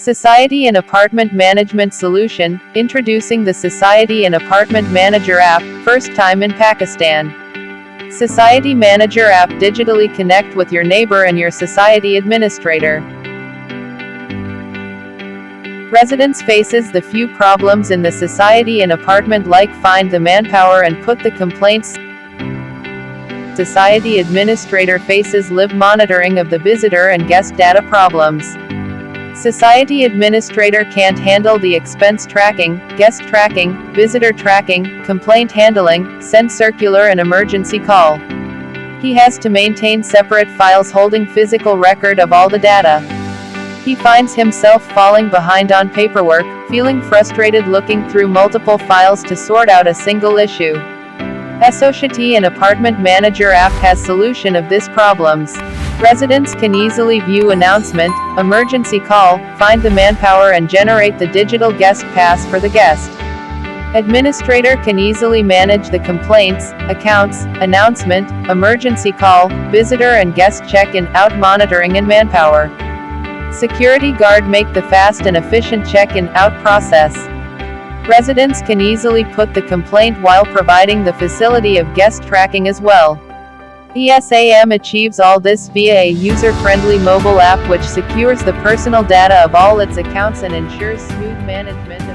Society and Apartment Management Solution, introducing the Society and Apartment Manager app, first time in Pakistan. Society Manager app digitally connect with your neighbor and your society administrator. Residents faces the few problems in the society and apartment like find the manpower and put the complaints. Society administrator faces live monitoring of the visitor and guest data problems. Society administrator can't handle the expense tracking, guest tracking, visitor tracking, complaint handling, send circular and emergency call. He has to maintain separate files holding physical record of all the data. He finds himself falling behind on paperwork, feeling frustrated looking through multiple files to sort out a single issue. 𝑠𝑜𝑐𝑖𝑡𝑦 and Apartment Manager app has solution of this problems. Residents can easily view announcement, emergency call, find the manpower and generate the digital guest pass for the guest. Administrator can easily manage the complaints, accounts, announcement, emergency call, visitor and guest check-in, out monitoring and manpower. Security guard make the fast and efficient check-in, out process. Residents can easily put the complaint while providing the facility of guest tracking as well. 𝑒𝑠𝑎𝑚 achieves all this via a user-friendly mobile app which secures the personal data of all its accounts and ensures smooth management.